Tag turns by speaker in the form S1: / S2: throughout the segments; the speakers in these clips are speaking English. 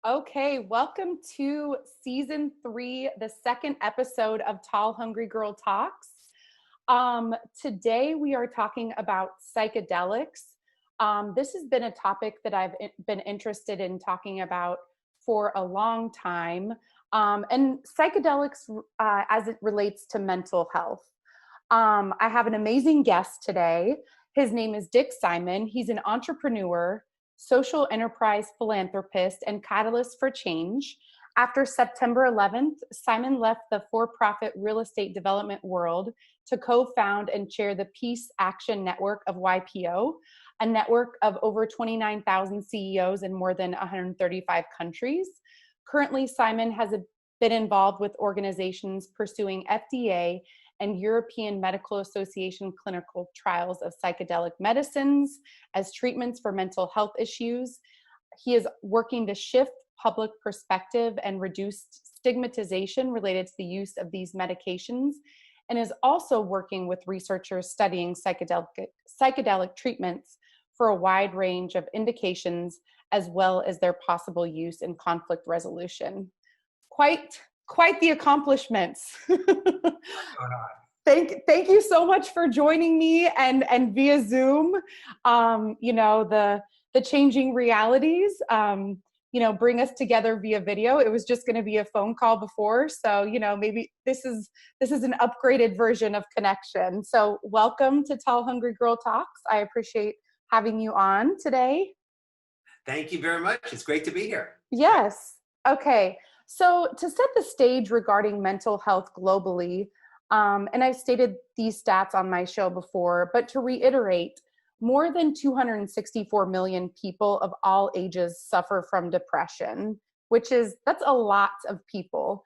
S1: Okay, welcome to season 3, the second episode of Tall Hungry Girl Talks. Today we are talking about psychedelics. This has been a topic that I've been interested in talking about for a long time, and psychedelics as it relates to mental health. I have an amazing guest today. His name is Dick Simon. He's an entrepreneur, social enterprise philanthropist, and catalyst for change. After September 11th, Simon left the for-profit real estate development world to co-found and chair the Peace Action Network of YPO, a network of over 29,000 CEOs in more than 135 countries. Currently, Simon has been involved with organizations pursuing FDA and European Medical Association clinical trials of psychedelic medicines as treatments for mental health issues. He is working to shift public perspective and reduce stigmatization related to the use of these medications, and is also working with researchers studying psychedelic treatments for a wide range of indications, as well as their possible use in conflict resolution. Quite the accomplishments. Thank you so much for joining me and via Zoom. The changing realities, bring us together via video. It was just going to be a phone call before, so maybe this is an upgraded version of connection. So welcome to Tall Hungry Girl Talks. I appreciate having you on today.
S2: Thank you very much. It's great to be here.
S1: Yes. Okay. So to set the stage regarding mental health globally, and I've stated these stats on my show before, but to reiterate, more than 264 million people of all ages suffer from depression, that's a lot of people.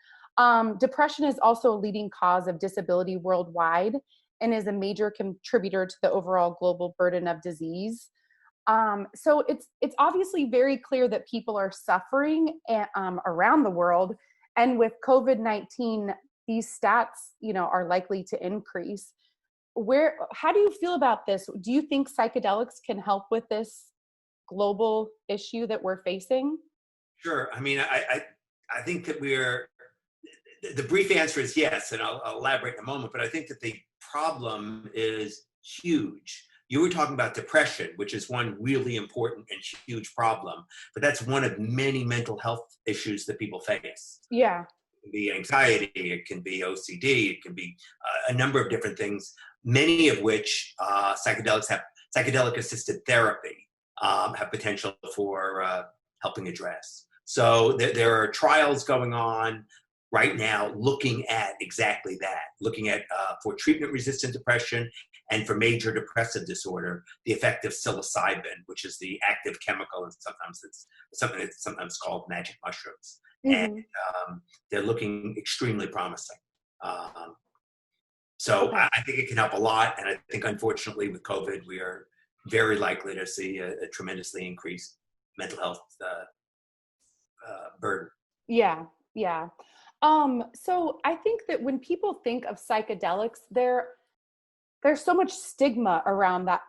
S1: Depression is also a leading cause of disability worldwide and is a major contributor to the overall global burden of disease. So it's obviously very clear that people are suffering around the world, and with COVID-19, these stats, are likely to increase. How do you feel about this? Do you think psychedelics can help with this global issue that we're facing?
S2: Sure. I mean, I think that the brief answer is yes, and I'll elaborate in a moment, but I think that the problem is huge. You were talking about depression, which is one really important and huge problem, but that's one of many mental health issues that people face.
S1: Yeah.
S2: It can be anxiety, it can be OCD, it can be a number of different things, many of which psychedelic assisted therapy have potential for helping address. So there are trials going on right now looking at exactly that, looking at for treatment-resistant depression and for major depressive disorder, the effect of psilocybin, which is the active chemical, and sometimes it's something that's sometimes called magic mushrooms. Mm-hmm. And they're looking extremely promising. So I think it can help a lot, and I think unfortunately with COVID, we are very likely to see a tremendously increased mental health burden.
S1: Yeah. So I think that when people think of psychedelics, there's so much stigma around that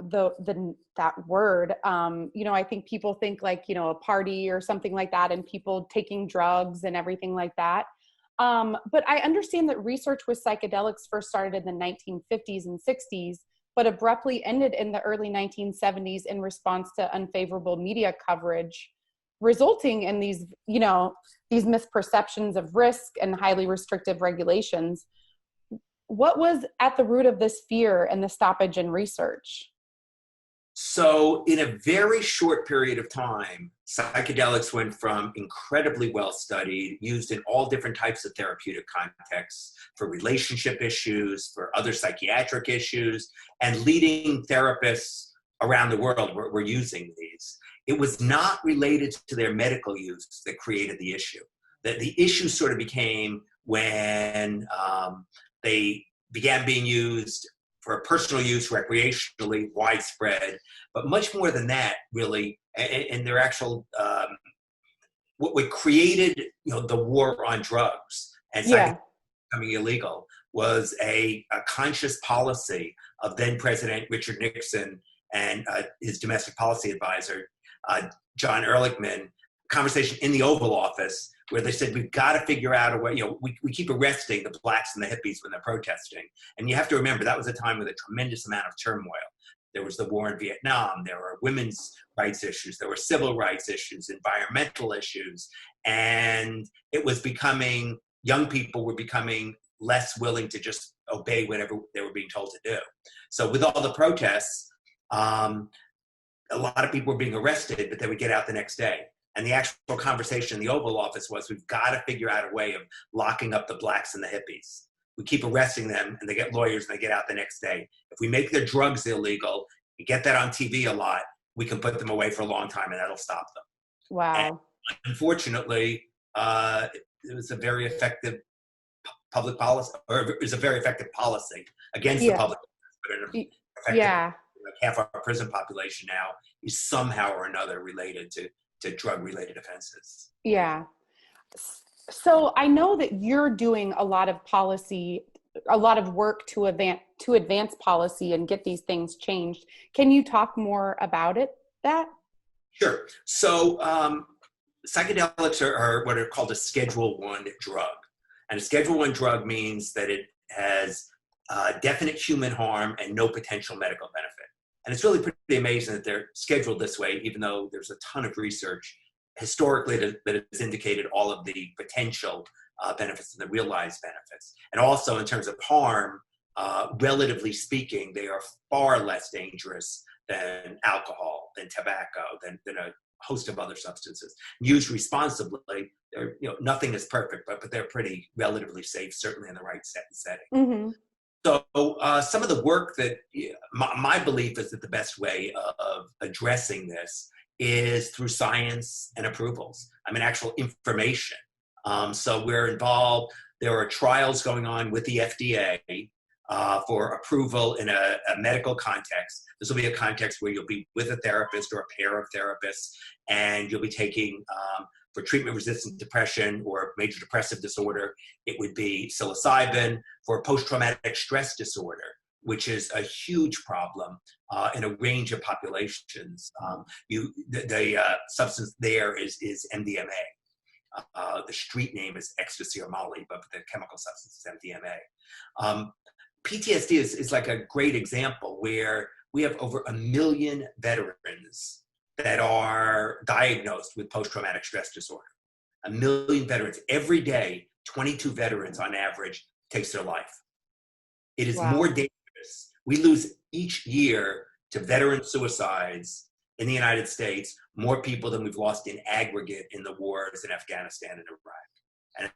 S1: word. I think people think like, a party or something like that, and people taking drugs and everything like that. But I understand that research with psychedelics first started in the 1950s and 60s, but abruptly ended in the early 1970s in response to unfavorable media coverage, resulting in these misperceptions of risk and highly restrictive regulations. What was at the root of this fear and the stoppage in research?
S2: So in a very short period of time, psychedelics went from incredibly well studied, used in all different types of therapeutic contexts, for relationship issues, for other psychiatric issues, and leading therapists around the world were using these. It was not related to their medical use that created the issue. The issue sort of became when they began being used for personal use, recreationally, widespread, but much more than that, really, and their actual, what created, the war on drugs and becoming illegal was a conscious policy of then President Richard Nixon and his domestic policy advisor, John Ehrlichman, conversation in the Oval Office where they said, we've got to figure out a way, we keep arresting the blacks and the hippies when they're protesting. And you have to remember, that was a time with a tremendous amount of turmoil. There was the war in Vietnam, there were women's rights issues, there were civil rights issues, environmental issues, and it was becoming, young people were becoming less willing to just obey whatever they were being told to do. So with all the protests, a lot of people were being arrested, but they would get out the next day. And the actual conversation in the Oval Office was, we've got to figure out a way of locking up the blacks and the hippies. We keep arresting them and they get lawyers and they get out the next day. If we make their drugs illegal, you get that on TV a lot, we can put them away for a long time and that'll stop them.
S1: Wow.
S2: And unfortunately, it was a very effective public policy, or it was a very effective policy against the public. But like half our prison population now is somehow or another related to drug-related offenses.
S1: Yeah. So I know that you're doing a lot of policy, a lot of work to advance policy and get these things changed. Can you talk more about that?
S2: Sure. So psychedelics are what are called a Schedule I drug. And a Schedule I drug means that it has definite human harm and no potential medical benefit. And it's really pretty amazing that they're scheduled this way, even though there's a ton of research historically that has indicated all of the potential benefits and the realized benefits. And also in terms of harm, relatively speaking, they are far less dangerous than alcohol, than tobacco, than a host of other substances. Used responsibly, nothing is perfect, but they're pretty relatively safe, certainly in the right setting. Mm-hmm. So some of the work that, my belief is that the best way of addressing this is through science and approvals. I mean, actual information. So we're involved, there are trials going on with the FDA for approval in a medical context. This will be a context where you'll be with a therapist or a pair of therapists, and you'll be taking, for treatment-resistant depression or major depressive disorder, it would be psilocybin. For post-traumatic stress disorder, which is a huge problem in a range of populations, the substance there is MDMA. The street name is ecstasy or Molly, but the chemical substance is MDMA. PTSD is like a great example where we have over 1 million veterans that are diagnosed with post-traumatic stress disorder. 1 million veterans. Every day, 22 veterans on average takes their life. It is more dangerous. We lose each year to veteran suicides in the United States more people than we've lost in aggregate in the wars in Afghanistan and Iraq.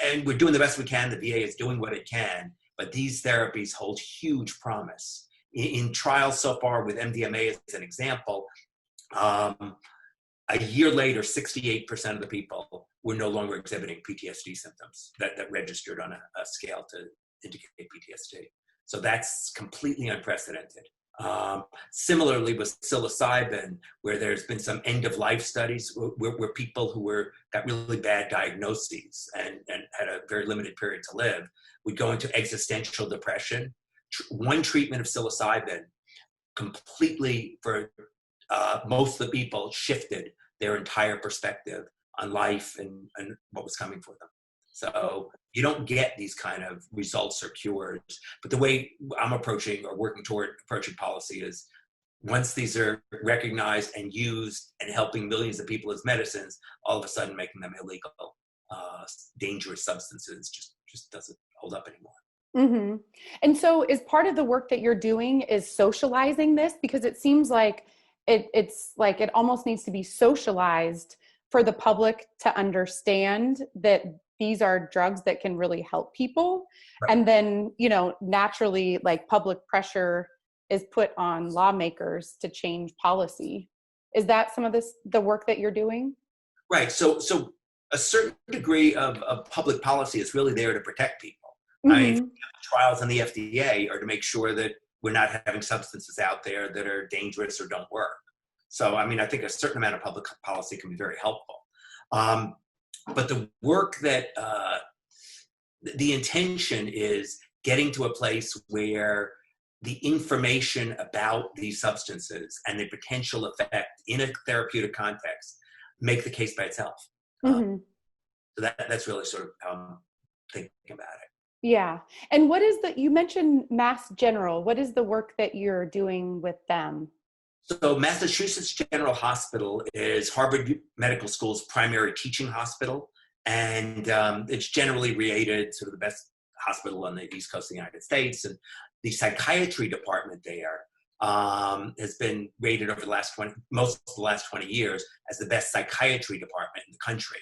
S2: And we're doing the best we can. The VA is doing what it can, but these therapies hold huge promise. In trials so far with MDMA as an example, a year later, 68% of the people were no longer exhibiting PTSD symptoms that registered on a scale to indicate PTSD. So that's completely unprecedented. Similarly with psilocybin, where there's been some end-of-life studies where people who got really bad diagnoses and had a very limited period to live would go into existential depression. One treatment of psilocybin completely, for most of the people, shifted their entire perspective on life and what was coming for them. So you don't get these kind of results or cures. But the way I'm approaching or working toward approaching policy is, once these are recognized and used and helping millions of people as medicines, all of a sudden making them illegal, dangerous substances just doesn't hold up anymore.
S1: Mm-hmm. And so is part of the work that you're doing is socializing this? Because it seems like it's like it almost needs to be socialized for the public to understand that these are drugs that can really help people. Right. And then, naturally, like, public pressure is put on lawmakers to change policy. Is that some of the work that you're doing? Right.
S2: So a certain degree of public policy is really there to protect people.
S1: Mm-hmm.
S2: I mean, trials in the FDA are to make sure that we're not having substances out there that are dangerous or don't work. So, I mean, I think a certain amount of public policy can be very helpful. But the work that, the intention is getting to a place where the information about these substances and the potential effect in a therapeutic context make the case by itself.
S1: Mm-hmm.
S2: So that's really sort of how I'm thinking about it.
S1: Yeah. And what is you mentioned Mass General. What is the work that you're doing with them?
S2: So Massachusetts General Hospital is Harvard Medical School's primary teaching hospital, and it's generally rated sort of the best hospital on the East Coast of the United States. And the psychiatry department there has been rated over the last most of the last 20 years as the best psychiatry department in the country.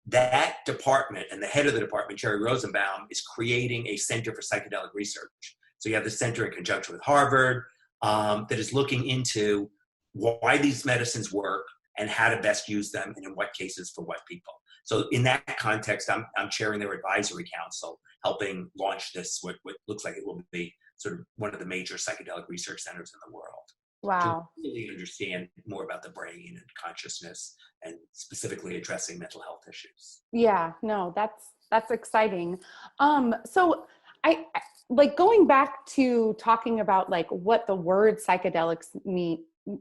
S2: That department and the head of the department, Jerry Rosenbaum, is creating a center for psychedelic research. So you have the center in conjunction with Harvard that is looking into why these medicines work and how to best use them and in what cases for what people. So in that context, I'm chairing their advisory council, helping launch this, what looks like it will be sort of one of the major psychedelic research centers in the world.
S1: Wow.
S2: To really understand more about the brain and consciousness and specifically addressing mental health issues.
S1: Yeah, no, that's exciting. So I like going back to talking about like what the word psychedelics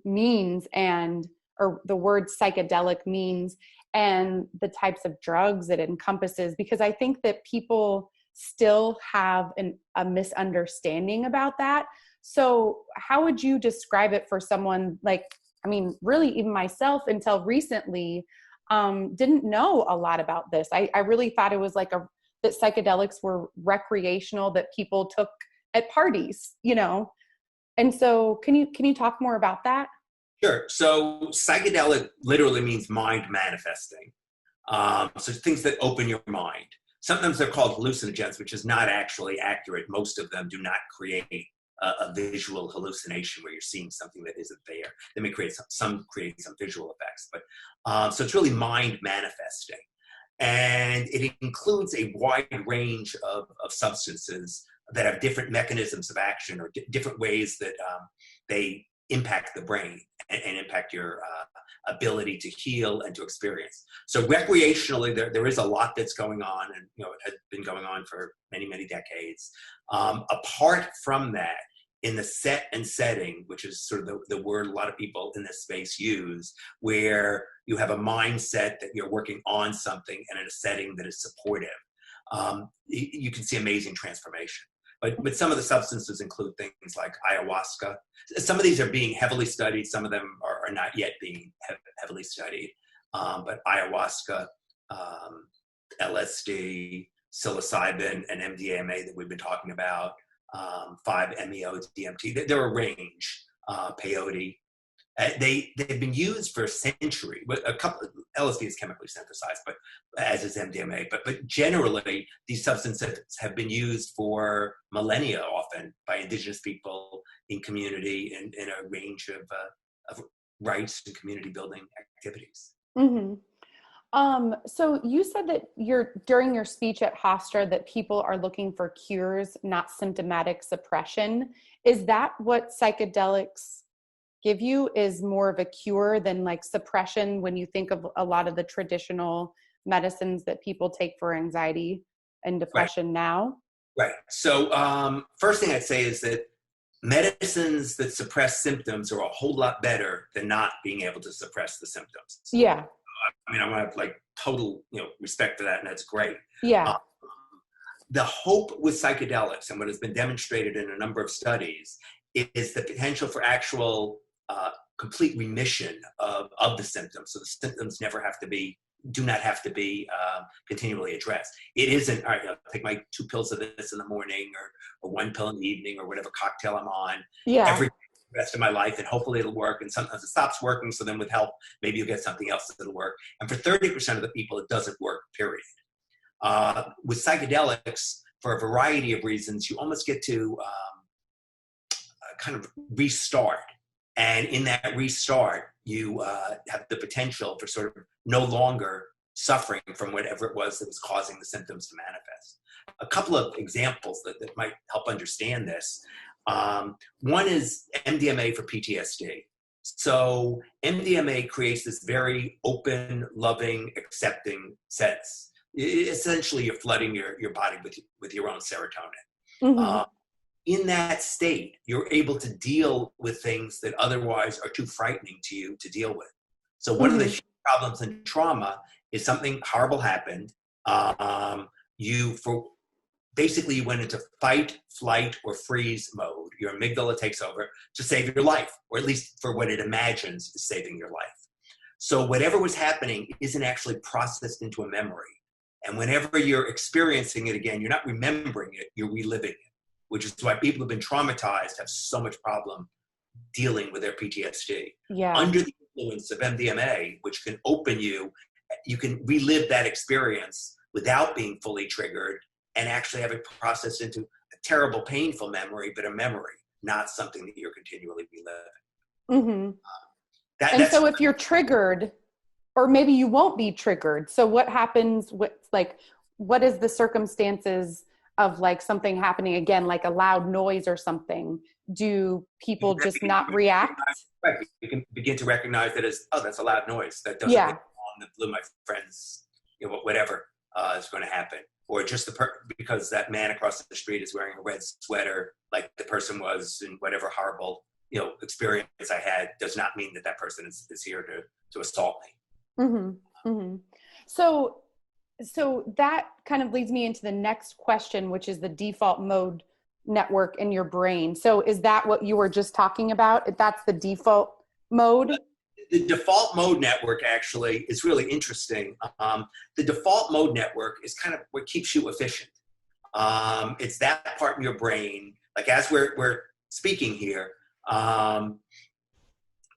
S1: means and or the word psychedelic means and the types of drugs it encompasses, because I think that people still have a misunderstanding about that. So how would you describe it for someone like, I mean, really even myself until recently, didn't know a lot about this. I really thought it was like that psychedelics were recreational, that people took at parties, you know? And so can you talk more about that?
S2: Sure. So psychedelic literally means mind manifesting. So things that open your mind. Sometimes they're called hallucinogens, which is not actually accurate. Most of them do not create a visual hallucination where you're seeing something that isn't there. They may create some visual effects, but so it's really mind manifesting. And it includes a wide range of substances that have different mechanisms of action or different ways that they impact the brain and impact your ability to heal and to experience. So recreationally, there is a lot that's going on, and it has been going on for many, many decades. Apart from that, in the set and setting, which is sort of the word a lot of people in this space use, where you have a mindset that you're working on something and in a setting that is supportive, you can see amazing transformation. But some of the substances include things like ayahuasca. Some of these are being heavily studied. Some of them are not yet being heavily studied. But ayahuasca, LSD, psilocybin, and MDMA that we've been talking about, 5-MeO, DMT. They're a range. Peyote. They've been used for a century. A couple of, LSD is chemically synthesized, but as is MDMA. But generally, these substances have been used for millennia, often by indigenous people in community and in a range of rights and community building activities.
S1: Mm-hmm. So you said that during your speech at Hofstra that people are looking for cures, not symptomatic suppression. Is that what psychedelics give you, is more of a cure than like suppression when you think of a lot of the traditional medicines that people take for anxiety and depression now?
S2: Right. So first thing I'd say is that medicines that suppress symptoms are a whole lot better than not being able to suppress the symptoms.
S1: Yeah.
S2: I mean, I want to have like total, respect for that, and that's great.
S1: Yeah.
S2: The hope with psychedelics and what has been demonstrated in a number of studies is the potential for actual complete remission of the symptoms. So the symptoms do not have to be continually addressed. It isn't, all right, I'll take my 2 pills of this in the morning or 1 pill in the evening or whatever cocktail I'm on.
S1: Yeah.
S2: Every rest of my life, and hopefully it'll work. And sometimes it stops working. So then with help, maybe you'll get something else that'll work. And for 30% of the people, it doesn't work, period. With psychedelics, for a variety of reasons, you almost get to kind of restart. And in that restart, you have the potential for sort of no longer suffering from whatever it was that was causing the symptoms to manifest. A couple of examples that might help understand this. One is MDMA for PTSD. So MDMA creates this very open, loving, accepting sense. Essentially, you're flooding your body with your own serotonin.
S1: Mm-hmm.
S2: In that state, you're able to deal with things that otherwise are too frightening to you to deal with. So one of the huge problems in trauma is something horrible happened. Basically you went into fight, flight, or freeze mode. Your amygdala takes over to save your life, or at least for what it imagines is saving your life. So whatever was happening isn't actually processed into a memory. And whenever you're experiencing it again, you're not remembering it, you're reliving it, which is why people who've been traumatized have so much problem dealing with their PTSD.
S1: Yeah.
S2: Under the influence of MDMA, which can open you can relive that experience without being fully triggered and actually have it processed into a terrible, painful memory, but a memory, not something that you're continually reliving.
S1: So if you're triggered, or maybe you won't be triggered, so what happens with, like, what is the circumstances of like something happening again, like a loud noise or something? Do people just not react?
S2: Right. You can begin to recognize that as, oh, that's a loud noise. That doesn't get on, that blew my friend's, whatever is going to happen. Or just because that man across the street is wearing a red sweater, like the person was in whatever horrible, experience I had, does not mean that person is here to assault me.
S1: So that kind of leads me into the next question, which is the default mode network in your brain. So is that what you were just talking about? That's the default mode?
S2: The default mode network actually is really interesting. The default mode network is kind of what keeps you efficient. It's that part in your brain, like as we're speaking here,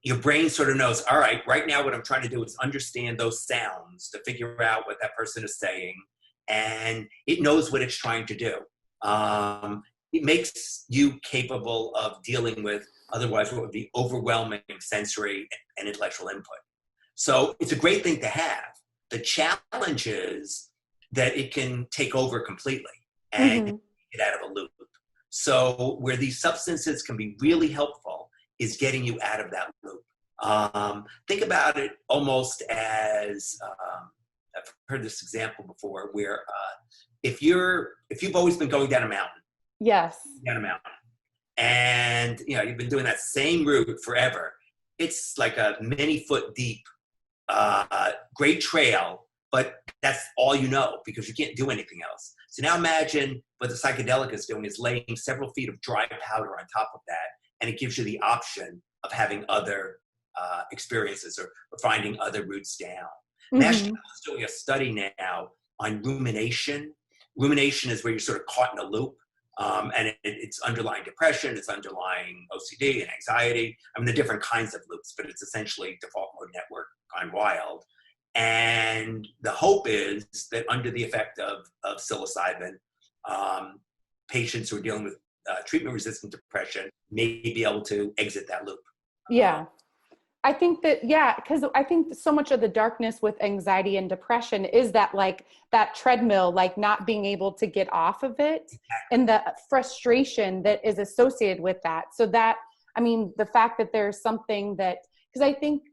S2: your brain sort of knows, all right now what I'm trying to do is understand those sounds to figure out what that person is saying, and it knows what it's trying to do. It makes you capable of dealing with otherwise what would be overwhelming sensory and intellectual input. So it's a great thing to have. The challenge is that it can take over completely and get out of a loop. So where these substances can be really helpful is getting you out of that loop. Think about it almost as, I've heard this example before, where if you've always been going down a mountain, and you've been doing that same route forever, it's like a many foot deep, great trail, but that's all you know because you can't do anything else. So now imagine what the psychedelic is doing is laying several feet of dry powder on top of that, and it gives you the option of having other experiences or finding other routes down. National is doing a study now on rumination. Rumination is where you're sort of caught in a loop. And it's underlying depression, it's underlying OCD and anxiety. The different kinds of loops, but it's essentially default mode network gone wild. And the hope is that under the effect of psilocybin, patients who are dealing with treatment-resistant depression may be able to exit that loop.
S1: Yeah. I think that, because I think so much of the darkness with anxiety and depression is that, like, that treadmill, like not being able to get off of it, and the frustration that is associated with that. So that, the fact that there's something that, because I think,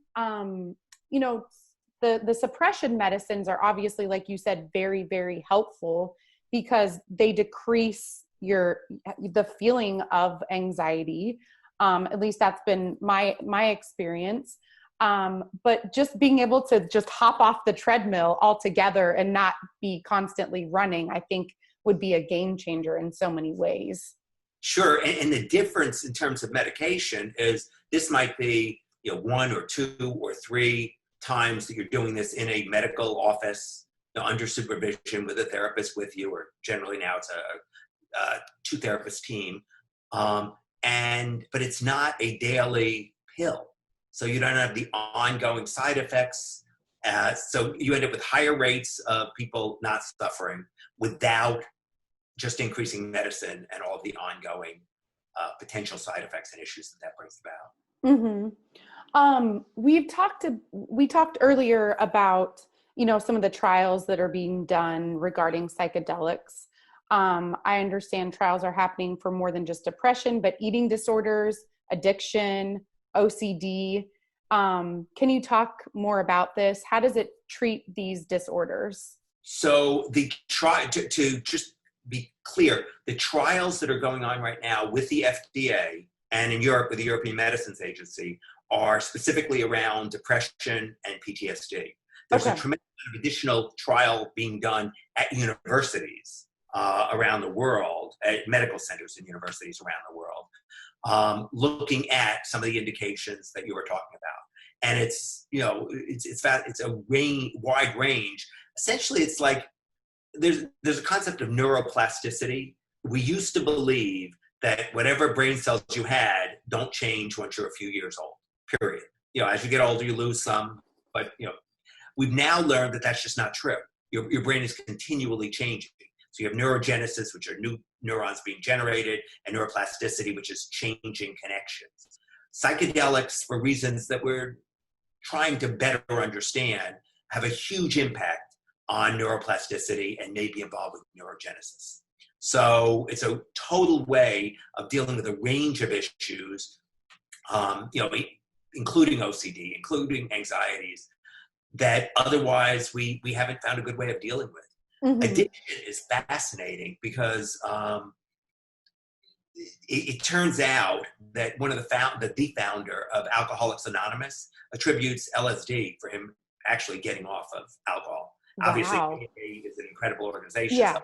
S1: the suppression medicines are obviously, like you said, very, very helpful because they decrease the feeling of anxiety. At least that's been my experience. But just being able to just hop off the treadmill altogether and not be constantly running, I think would be a game changer in so many ways.
S2: Sure. And the difference in terms of medication is this might be, 1 or 2 or 3 times that you're doing this in a medical office, under supervision with a therapist with you, or generally now it's a 2-therapist team. But it's not a daily pill. So you don't have the ongoing side effects. So you end up with higher rates of people not suffering without just increasing medicine and all the ongoing potential side effects and issues that brings about.
S1: We talked earlier about, some of the trials that are being done regarding psychedelics. I understand trials are happening for more than just depression, but eating disorders, addiction, OCD. Can you talk more about this? How does it treat these disorders?
S2: So to just be clear, the trials that are going on right now with the FDA and in Europe with the European Medicines Agency are specifically around depression and PTSD. There's a tremendous amount of additional trial being done at universities around the world, at medical centers and universities around the world, looking at some of the indications that you were talking about. And it's, you know, it's a wide range. Essentially, it's like there's a concept of neuroplasticity. We used to believe that whatever brain cells you had don't change once you're a few years old, period. You know, as you get older, you lose some, but, you know, we've now learned that that's just not true. Your brain is continually changing. So you have neurogenesis, which are new neurons being generated, and neuroplasticity, which is changing connections. Psychedelics, for reasons that we're trying to better understand, have a huge impact on neuroplasticity and may be involved with neurogenesis. So it's a total way of dealing with a range of issues, you know, including OCD, including anxieties, that otherwise we haven't found a good way of dealing with. Mm-hmm. Addiction is fascinating because it turns out that one of the founder of Alcoholics Anonymous attributes LSD for him actually getting off of alcohol. Wow. Obviously, AA is an incredible organization. Yeah.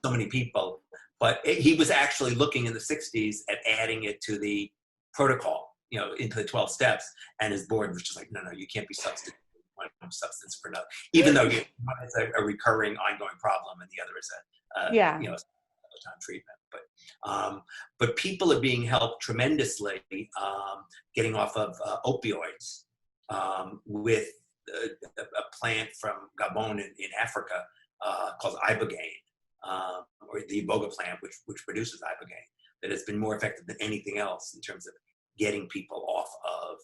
S2: So many people, but he was actually looking in the 60s at adding it to the protocol, you know, into the 12 steps, and his board was just like, no, you can't be substituting one substance for another, even though one is a recurring, ongoing problem, and the other is you know, time treatment. But people are being helped tremendously, getting off of opioids with a plant from Gabon in Africa called ibogaine, or the iboga plant, which produces ibogaine, that has been more effective than anything else in terms of getting people off of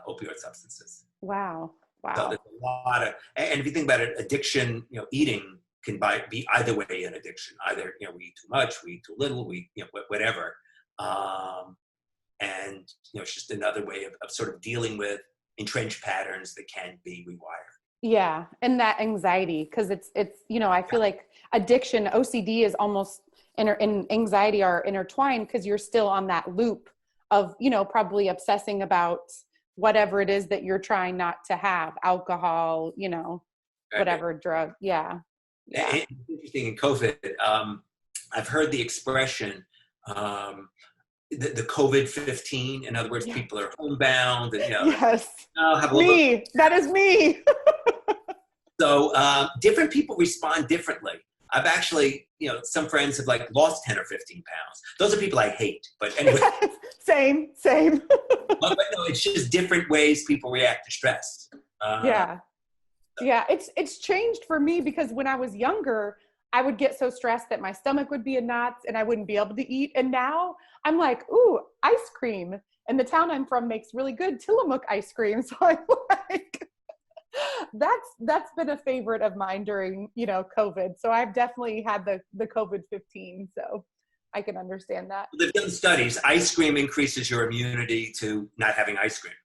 S2: opioid substances.
S1: Wow.
S2: So there's a lot of, and if you think about it, addiction, you know, eating can be either way an addiction. Either, you know, we eat too much, we eat too little, we, you know, whatever. And, you know, it's just another way of sort of dealing with entrenched patterns that can be rewired.
S1: Yeah. And that anxiety, because it's, you know, I feel like addiction, OCD is almost, and anxiety are intertwined because you're still on that loop of, you know, probably obsessing about whatever it is that you're trying not to have, alcohol, you know, whatever drug. Yeah.
S2: It's interesting in COVID. I've heard the expression, the COVID-15. In other words, people are homebound. And, you know,
S1: yes. That is me.
S2: So different people respond differently. I've actually, you know, some friends have like lost 10 or 15 pounds. Those are people I hate, but anyway.
S1: Same.
S2: But no, it's just different ways people react to stress.
S1: Yeah, it's changed for me because when I was younger, I would get so stressed that my stomach would be in knots and I wouldn't be able to eat. And now I'm like, ooh, ice cream. And the town I'm from makes really good Tillamook ice cream. So I'm like, that's been a favorite of mine during, you know, COVID. So I've definitely had the COVID-15. So I can understand that.
S2: They've done studies. Ice cream increases your immunity to not having ice cream.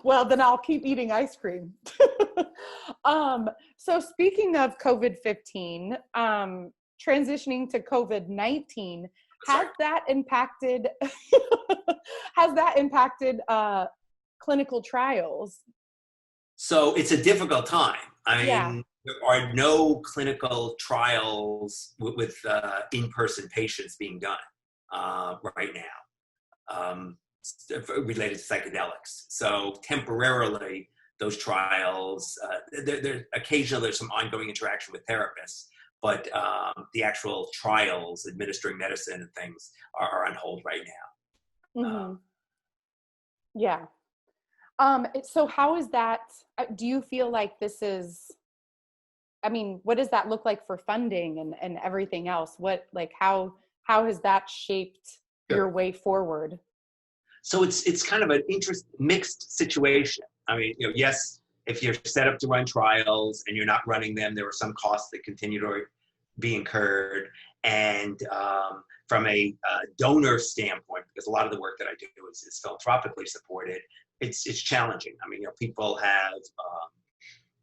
S1: Well, then I'll keep eating ice cream. So speaking of COVID-15, transitioning to COVID-19, has that impacted clinical trials?
S2: So it's a difficult time. I mean, there are no clinical trials with in-person patients being done right now related to psychedelics. So temporarily, those trials, occasionally there's some ongoing interaction with therapists, but the actual trials administering medicine and things are on hold right now.
S1: Mm-hmm. Yeah. So how is that, do you feel like this is, I mean, what does that look like for funding and everything else? How has that shaped your way forward?
S2: So it's kind of an mixed situation. I mean, you know, yes, if you're set up to run trials and you're not running them, there are some costs that continue to be incurred. And from a donor standpoint, because a lot of the work that I do is philanthropically supported, it's challenging. I mean, you know, people have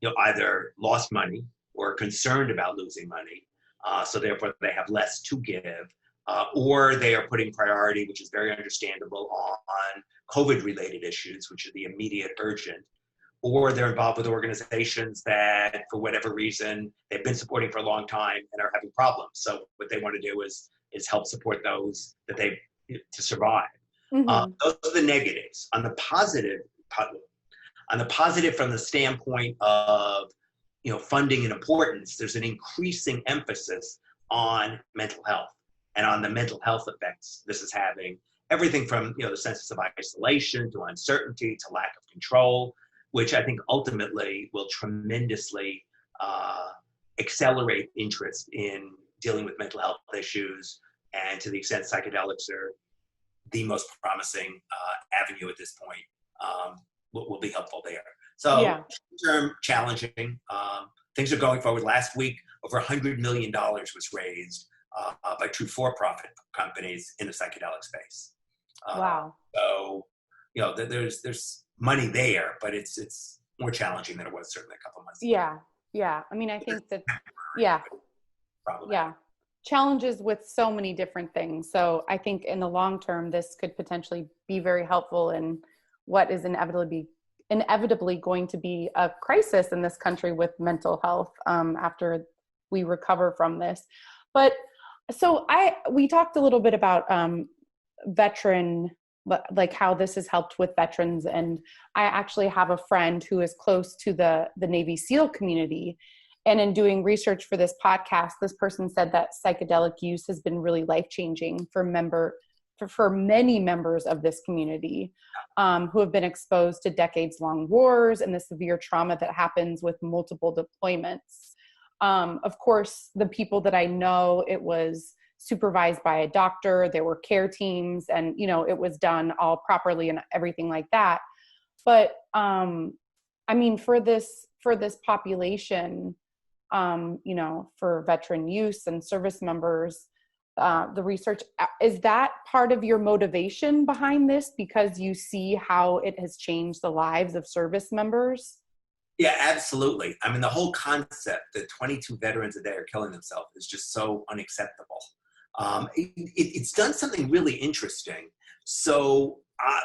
S2: you know, either lost money or concerned about losing money, so therefore they have less to give. or they are putting priority, which is very understandable, on COVID-related issues, which are the immediate urgent, or they're involved with organizations that, for whatever reason, they've been supporting for a long time and are having problems. So what they want to do is help support those that to survive.
S1: Mm-hmm.
S2: Those are the negatives. On the positive from the standpoint of funding and importance, there's an increasing emphasis on mental health and on the mental health effects this is having. Everything from the sense of isolation to uncertainty to lack of control, which I think ultimately will tremendously accelerate interest in dealing with mental health issues. And to the extent psychedelics are the most promising avenue at this point, will be helpful there. So short-term challenging. Things are going forward. Last week, over $100 million was raised by true for-profit companies in the psychedelic space.
S1: Wow.
S2: So, there's money there, but it's more challenging than it was certainly a couple months ago.
S1: Yeah. I mean, I think that, challenges with so many different things. So I think in the long term, this could potentially be very helpful in what is inevitably going to be a crisis in this country with mental health after we recover from this. But so we talked a little bit about veteran, like how this has helped with veterans. And I actually have a friend who is close to the Navy SEAL community. And in doing research for this podcast, this person said that psychedelic use has been really life-changing for many members of this community who have been exposed to decades-long wars and the severe trauma that happens with multiple deployments. Of course, the people that I know, it was supervised by a doctor, there were care teams, and it was done all properly and everything like that. But I mean, for this population, for veteran use and service members, the research, is that part of your motivation behind this because you see how it has changed the lives of service members?
S2: Yeah, absolutely. I mean, the whole concept that 22 veterans a day are killing themselves is just so unacceptable. It's done something really interesting. So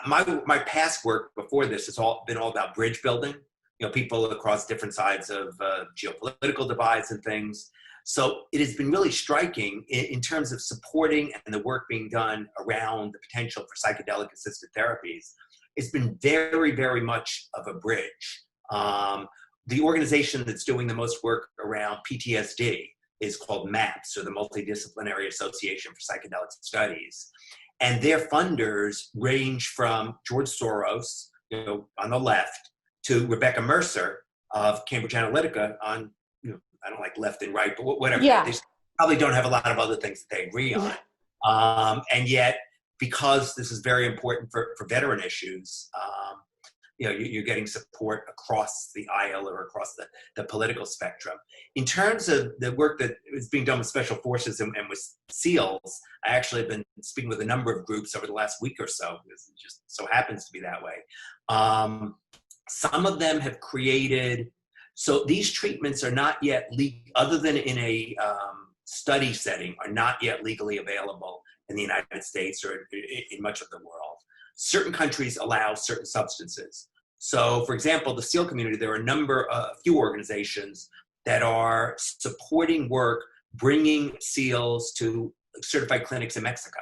S2: my past work before this has been all about bridge building, people across different sides of geopolitical divides and things. So it has been really striking in terms of supporting and the work being done around the potential for psychedelic assisted therapies. It's been very, very much of a bridge. The organization that's doing the most work around PTSD is called MAPS, or the Multidisciplinary Association for Psychedelic Studies. And their funders range from George Soros, on the left, to Rebecca Mercer of Cambridge Analytica on, I don't like left and right, but whatever.
S1: Yeah.
S2: They probably don't have a lot of other things that they agree on. And yet, because this is very important for veteran issues, you're getting support across the aisle or across the political spectrum. In terms of the work that is being done with Special Forces and with SEALs, I actually have been speaking with a number of groups over the last week or so, because it just so happens to be that way. Some of them have created, so these treatments are not yet, other than in a study setting, are not yet legally available in the United States or in much of the world. Certain countries allow certain substances. So, for example, the SEAL community, there are a few organizations that are supporting work bringing SEALs to certified clinics in Mexico,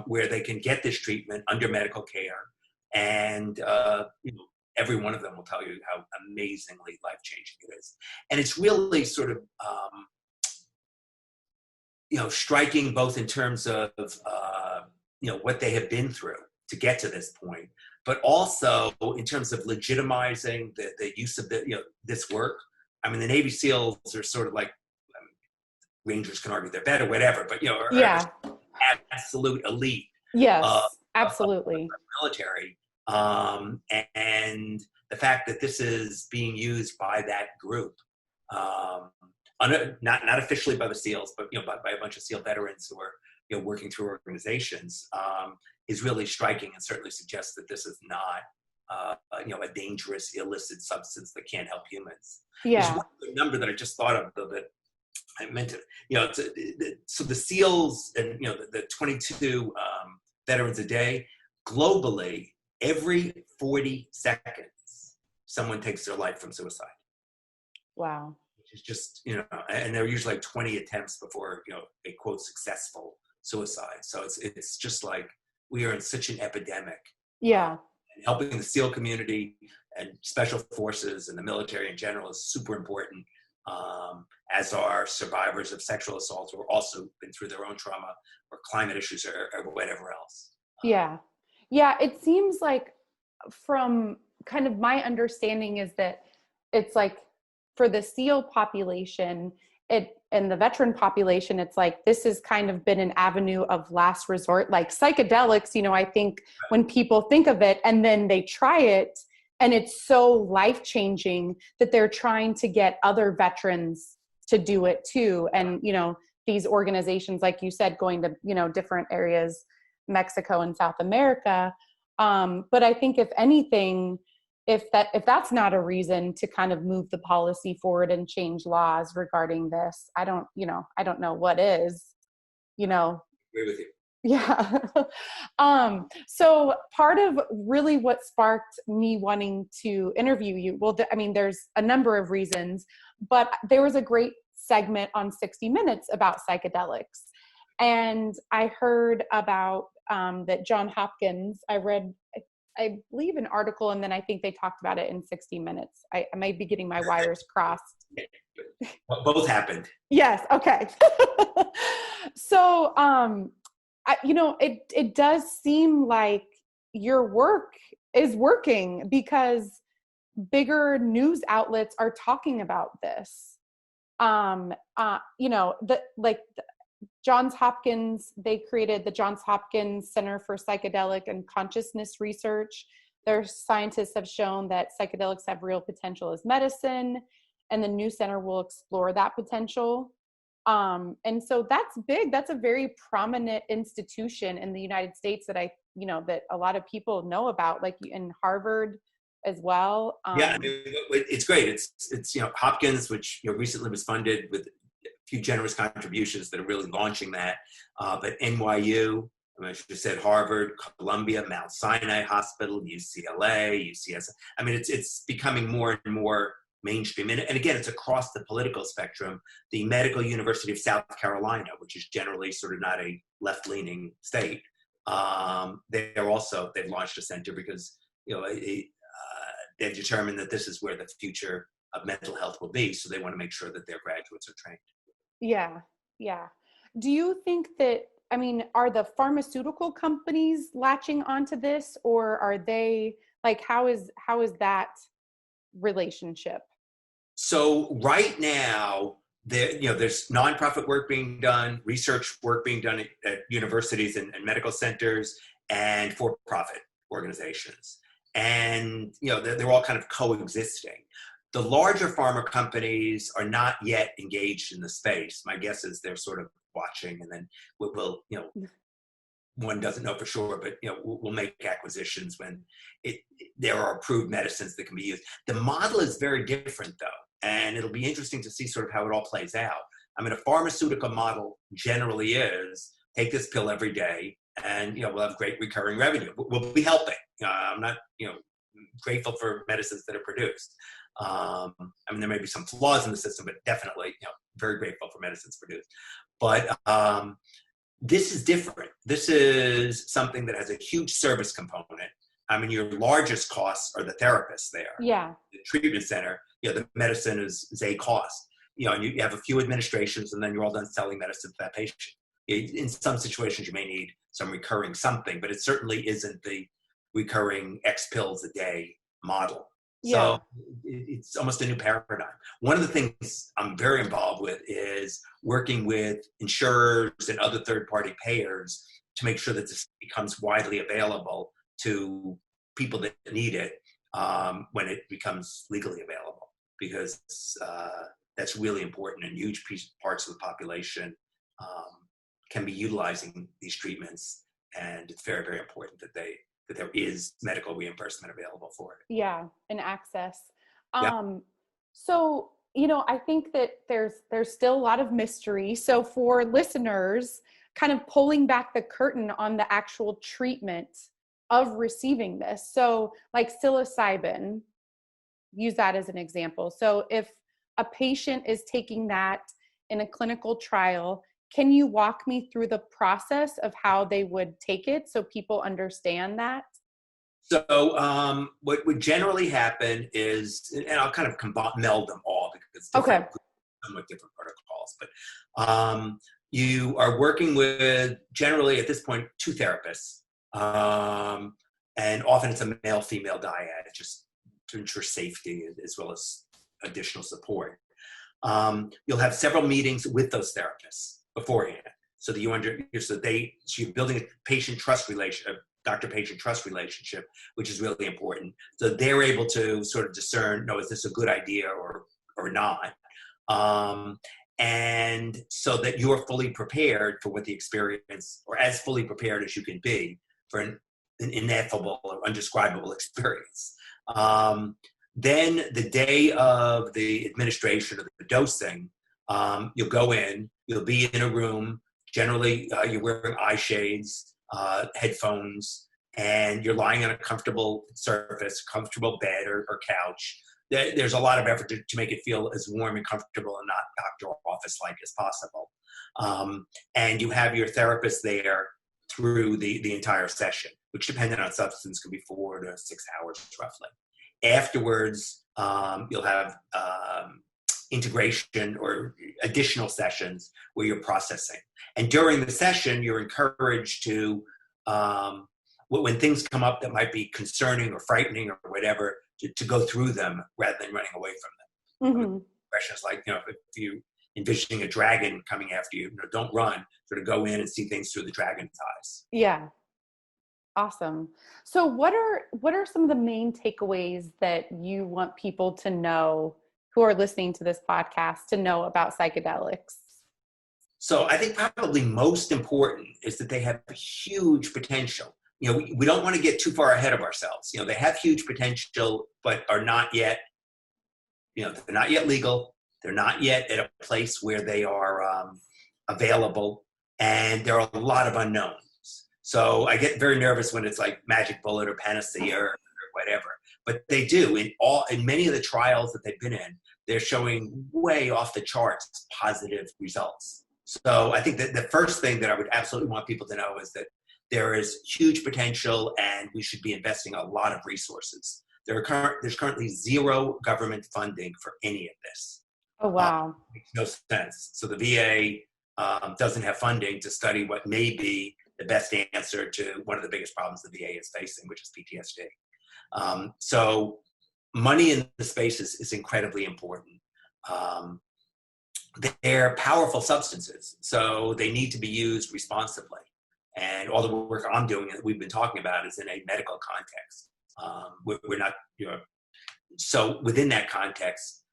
S2: where they can get this treatment under medical care. And every one of them will tell you how amazingly life-changing it is. And it's really sort of striking, both in terms of what they have been through to get to this point, but also in terms of legitimizing the use of this work. I mean, the Navy SEALs are sort of like, Rangers can argue they're better, whatever, but are absolute elite.
S1: Yes, absolutely.
S2: Of military. And the fact that this is being used by that group, not officially by the SEALs, but by a bunch of SEAL veterans who are working through organizations, is really striking, and certainly suggests that this is not a dangerous illicit substance that can't help humans.
S1: Yeah.
S2: There's one number that I just thought of, though, that I meant to, so the SEALs and, the 22 veterans a day, globally, every 40 seconds, someone takes their life from suicide.
S1: Wow.
S2: Which is just, and there are usually like 20 attempts before, a quote successful suicide. So it's just like we are in such an epidemic.
S1: Yeah.
S2: And helping the SEAL community and special forces and the military in general is super important. As are survivors of sexual assaults who have also been through their own trauma or climate issues or whatever else.
S1: Yeah. Yeah. It seems like from kind of my understanding is that it's like for the SEAL population, and the veteran population, it's like this has kind of been an avenue of last resort, like psychedelics. I think when people think of it and then they try it and it's so life-changing that they're trying to get other veterans to do it too. And, these organizations, like you said, going to, different areas, Mexico and South America. But I think if anything, if that's not a reason to kind of move the policy forward and change laws regarding this, I don't know what is,
S2: Agree with you.
S1: Yeah. So part of really what sparked me wanting to interview you, well, there's a number of reasons, but there was a great segment on 60 Minutes about psychedelics. And I heard about that John Hopkins, I believe an article, and then I think they talked about it in 60 Minutes. I might be getting my wires crossed.
S2: Both happened.
S1: Yes. Okay. So, it does seem like your work is working because bigger news outlets are talking about this. Johns Hopkins, they created the Johns Hopkins Center for Psychedelic and Consciousness Research. Their scientists have shown that psychedelics have real potential as medicine, and the new center will explore that potential. And so that's big. That's a very prominent institution in the United States that that a lot of people know about, like in Harvard as well.
S2: Yeah, it's great. It's Hopkins, which recently was funded with a few generous contributions that are really launching that. But NYU, I should have said Harvard, Columbia, Mount Sinai Hospital, UCLA, UCSF. It's becoming more and more mainstream. And again, it's across the political spectrum. The Medical University of South Carolina, which is generally sort of not a left-leaning state, they've launched a center because they've determined that this is where the future of mental health will be. So they want to make sure that their graduates are trained.
S1: Yeah. Yeah. Do you think that, are the pharmaceutical companies latching onto this, or are they like, how is that relationship?
S2: So right now, there's nonprofit work being done, research work being done at universities and medical centers, and for-profit organizations. And they're all kind of coexisting. The larger pharma companies are not yet engaged in the space. My guess is they're sort of watching, and then we'll one doesn't know for sure, but we'll make acquisitions when there are approved medicines that can be used. The model is very different, though, and it'll be interesting to see sort of how it all plays out. A pharmaceutical model generally is take this pill every day, and we'll have great recurring revenue. We'll be helping. I'm not grateful for medicines that are produced. There may be some flaws in the system, but definitely very grateful for medicines produced. But this is different. This is something that has a huge service component. Your largest costs are the therapists there.
S1: Yeah.
S2: The treatment center, the medicine is a cost. And you have a few administrations, and then you're all done selling medicine to that patient. In some situations, you may need some recurring something, but it certainly isn't the recurring X pills a day model.
S1: Yeah.
S2: So it's almost a new paradigm. One of the things I'm very involved with is working with insurers and other third-party payers to make sure that this becomes widely available to people that need it when it becomes legally available, because that's really important, and huge parts of the population can be utilizing these treatments, and it's very, very important that there is medical reimbursement available for it.
S1: Yeah, and access.
S2: Yeah.
S1: So, I think that there's still a lot of mystery. So for listeners, kind of pulling back the curtain on the actual treatment of receiving this. So like psilocybin, use that as an example. So if a patient is taking that in a clinical trial, can you walk me through the process of how they would take it so people understand that?
S2: So what would generally happen is, and I'll kind of meld them all because it's different,
S1: Okay.
S2: somewhat different protocols, but you are working with generally at this point 2 therapists, and often it's a male-female dyad just to ensure safety as well as additional support. You'll have several meetings with those therapists beforehand, so that so you're building a patient trust relationship, doctor-patient trust relationship, which is really important. So they're able to sort of discern, no, is this a good idea or not? And so that you're fully prepared for what the experience, or as fully prepared as you can be for an ineffable or undescribable experience. Then the day of the administration of the dosing, you'll go in, you'll be in a room. Generally, you're wearing eye shades, headphones, and you're lying on a comfortable surface, comfortable bed or couch. There's a lot of effort to make it feel as warm and comfortable and not doctor office-like as possible. And you have your therapist there through the entire session, which, depending on substance, could be 4 to 6 hours roughly. Afterwards, you'll have integration or additional sessions where you're processing. And during the session, you're encouraged to, when things come up that might be concerning or frightening or whatever, to go through them rather than running away from them.
S1: Mm-hmm.
S2: Questions like, if you envisioning a dragon coming after you, don't run, sort of go in and see things through the dragon's eyes.
S1: Yeah. Awesome. So what are some of the main takeaways that you want people to know who are listening to this podcast to know about psychedelics?
S2: So I think probably most important is that they have huge potential. We don't want to get too far ahead of ourselves. They have huge potential, but are not yet, they're not yet legal. They're not yet at a place where they are available. And there are a lot of unknowns. So I get very nervous when it's like magic bullet or panacea or whatever. But they do. In many of the trials that they've been in, they're showing way off the charts positive results. So I think that the first thing that I would absolutely want people to know is that there is huge potential and we should be investing a lot of resources. There's currently zero government funding for any of this.
S1: Oh, wow.
S2: Makes no sense. So the VA doesn't have funding to study what may be the best answer to one of the biggest problems the VA is facing, which is PTSD. So money in the space is incredibly important. They're powerful substances, so they need to be used responsibly. And all the work I'm doing that we've been talking about is in a medical context. We're not, so within that context,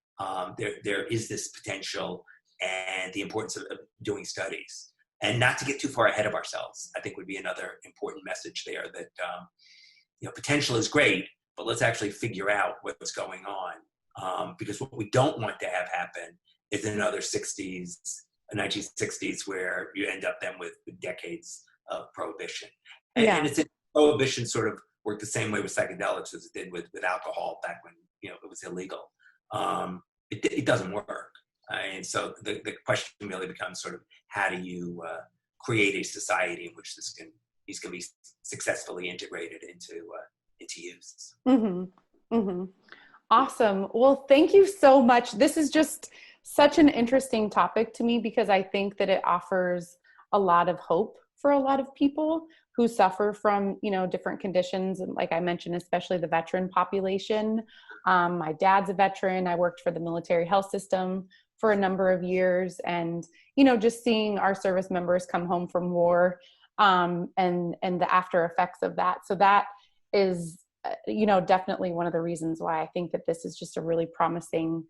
S2: there is this potential and the importance of doing studies, and not to get too far ahead of ourselves, I think would be another important message there, that potential is great, but let's actually figure out what's going on, because what we don't want to have happen is another 1960s, where you end up then with decades of prohibition.
S1: Yeah.
S2: And it's prohibition sort of worked the same way with psychedelics as it did with alcohol back when it was illegal. It doesn't work. And so the question really becomes sort of, how do you create a society in which these can be successfully integrated into use?
S1: Mm-hmm. Mm-hmm. Awesome. Well, thank you so much. This is just such an interesting topic to me because I think that it offers a lot of hope for a lot of people who suffer from, different conditions. And like I mentioned, especially the veteran population. My dad's a veteran. I worked for the military health system for a number of years, and, just seeing our service members come home from war, and the after effects of that. So that is, definitely one of the reasons why I think that this is just a really promising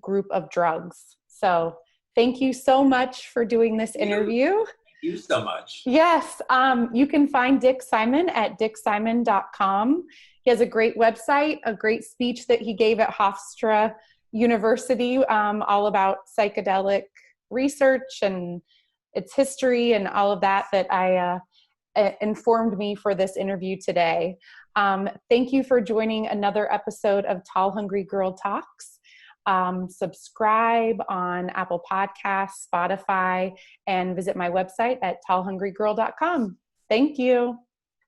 S1: group of drugs. So thank you so much for doing this interview.
S2: Thank you so much.
S1: Yes. You can find Dick Simon at dicksimon.com. He has a great website, a great speech that he gave at Hofstra, university, all about psychedelic research and its history and all of that informed me for this interview today. Thank you for joining another episode of Tall Hungry Girl Talks. Subscribe on Apple Podcasts, Spotify, and visit my website at tallhungrygirl.com. Thank you.